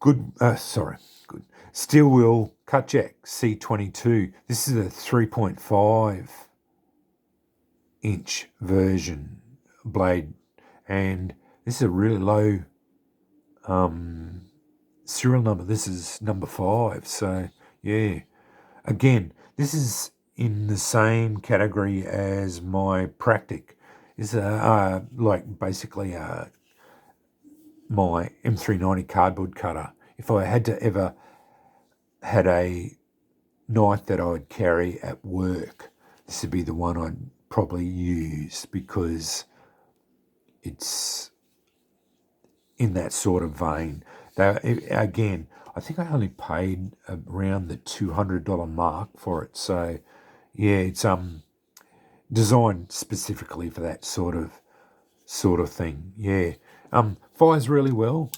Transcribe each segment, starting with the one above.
Good. Steel wheel cut jack C22. This is a 3.5 inch version blade, and this is a really low serial number. This is number 5. So yeah, again, this is in the same category as my Practic. Is like basically my M390 cardboard cutter. If I had to ever had a knife that I would carry at work, this would be the one I'd probably use, because it's in that sort of vein. Again, I think I only paid around the $200 mark for it. So yeah, it's designed specifically for that sort of thing. Yeah. Fires really well.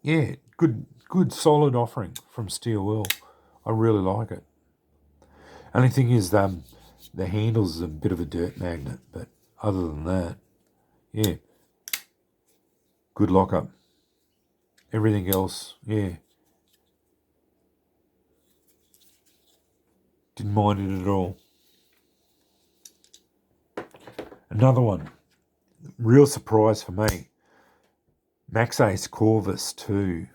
Yeah, good solid offering from Steel Wheel. I really like it. Only thing is, the handle's a bit of a dirt magnet, but other than that, yeah, good lockup. Everything else, yeah, didn't mind it at all. Another one, real surprise for me, Max Ace Corvus 2.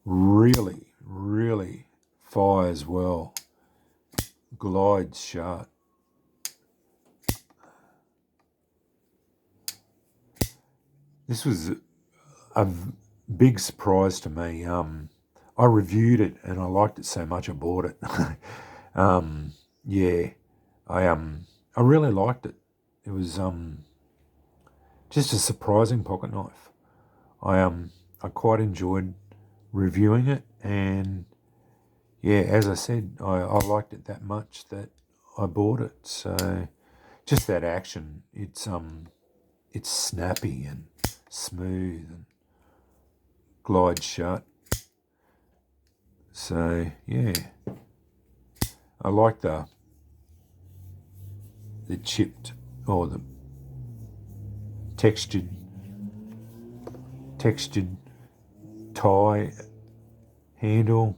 Really fires well. Glides sharp. This was a big surprise to me. I reviewed it and I liked it so much I bought it. Yeah, I really liked it. It was just a surprising pocket knife. I quite enjoyed reviewing it, and yeah, as I said, I liked it that much that I bought it. So just that action, it's snappy and smooth and glides shut. So yeah, I like the chipped, or the textured tie handle.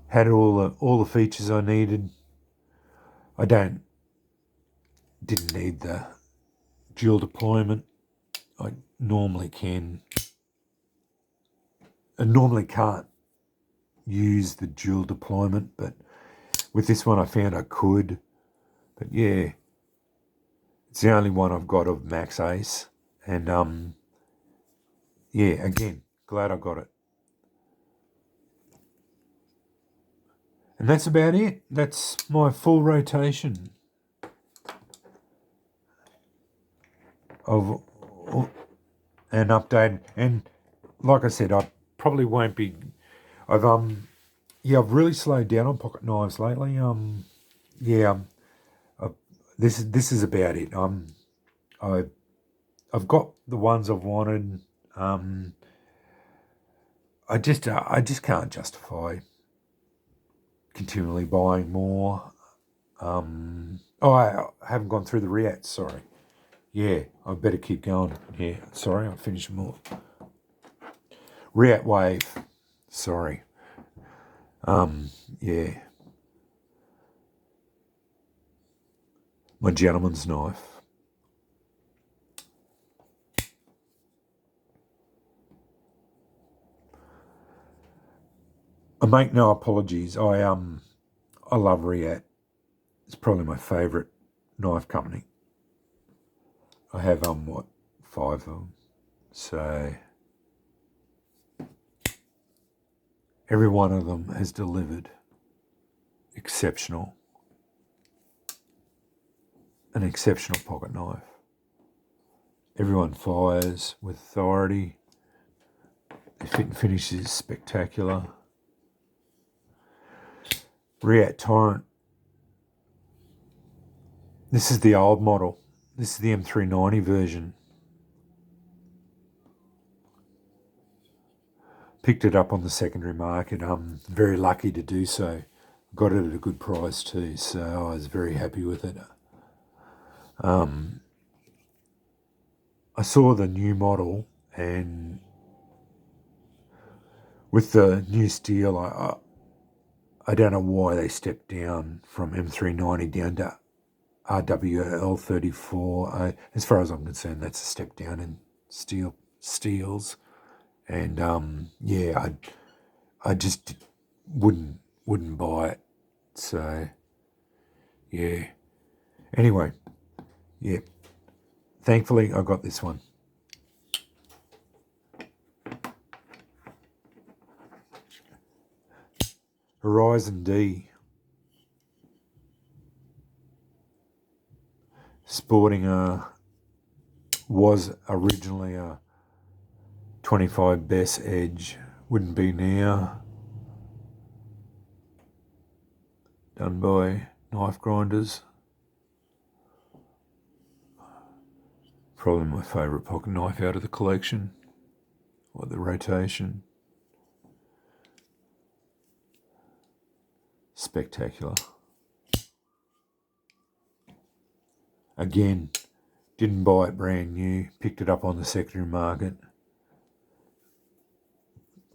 Had all the features I needed. I didn't need the dual deployment. I normally can. I normally can't use the dual deployment, but with this one I found I could. But yeah, it's the only one I've got of Max Ace, and yeah, again, glad I got it. And that's about it. That's my full rotation of an update. And like I said, I probably won't be. I've really slowed down on pocket knives lately. This is about it. I've got the ones I've wanted. I just can't justify continually buying more. I haven't gone through the Reats, sorry. Yeah, I better keep going. Yeah, sorry, I'll finish them off. Reat Wave, sorry. Yeah. My gentleman's knife. I make no apologies. I love Reat. It's probably my favourite knife company. I have 5 of them. So every one of them has delivered an exceptional pocket knife. Everyone fires with authority. The fit and finish is spectacular. Reat Torrent. This is the old model. This is the M390 version. Picked it up on the secondary market. I'm very lucky to do so. Got it at a good price too, so I was very happy with it. I saw the new model, and with the new steel, I don't know why they stepped down from M390 down to RWL34. As far as I'm concerned, that's a step down in steels, and I just wouldn't buy it. So yeah. Anyway, yeah. Thankfully, I got this one. Horizon D. Sporting was originally a 25 best edge. Wouldn't be now. Done by knife grinders. Probably my favourite pocket knife out of the collection, or the rotation. Spectacular. Again, didn't buy it brand new, picked it up on the secondary market.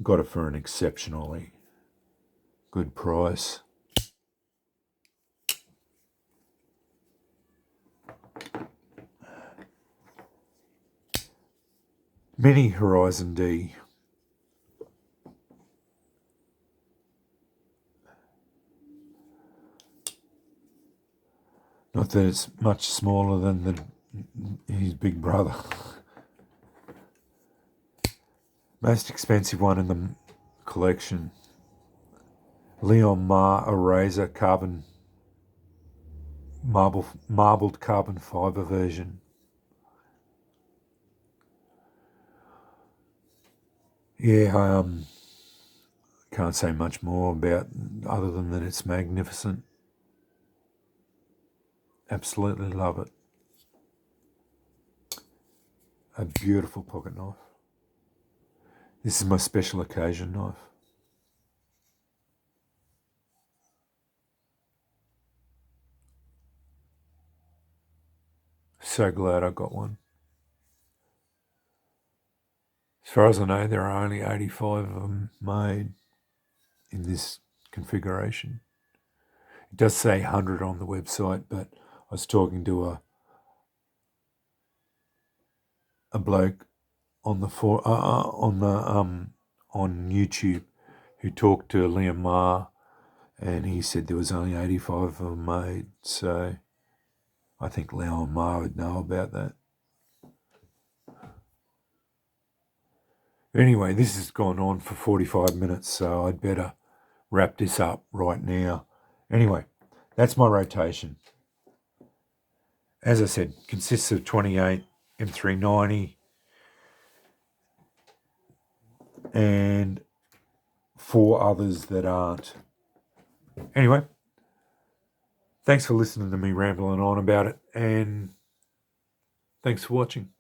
Got it for an exceptionally good price. Mini Horizon D. Not that it's much smaller than his big brother. Most expensive one in the collection. Leon Ma Eraser carbon marbled carbon fibre version. Yeah, I can't say much more about other than that it's magnificent. Absolutely love it. A beautiful pocket knife. This is my special occasion knife. So glad I got one. As far as I know, there are only 85 of them made in this configuration. It does say 100 on the website, but I was talking to a bloke on on YouTube who talked to Liam Ma, and he said there was only 85 of them made. So I think Liam Ma would know about that. Anyway, this has gone on for 45 minutes, so I'd better wrap this up right now. Anyway, that's my rotation. As I said, consists of 28 M390 and 4 others that aren't. Anyway, thanks for listening to me rambling on about it, and thanks for watching.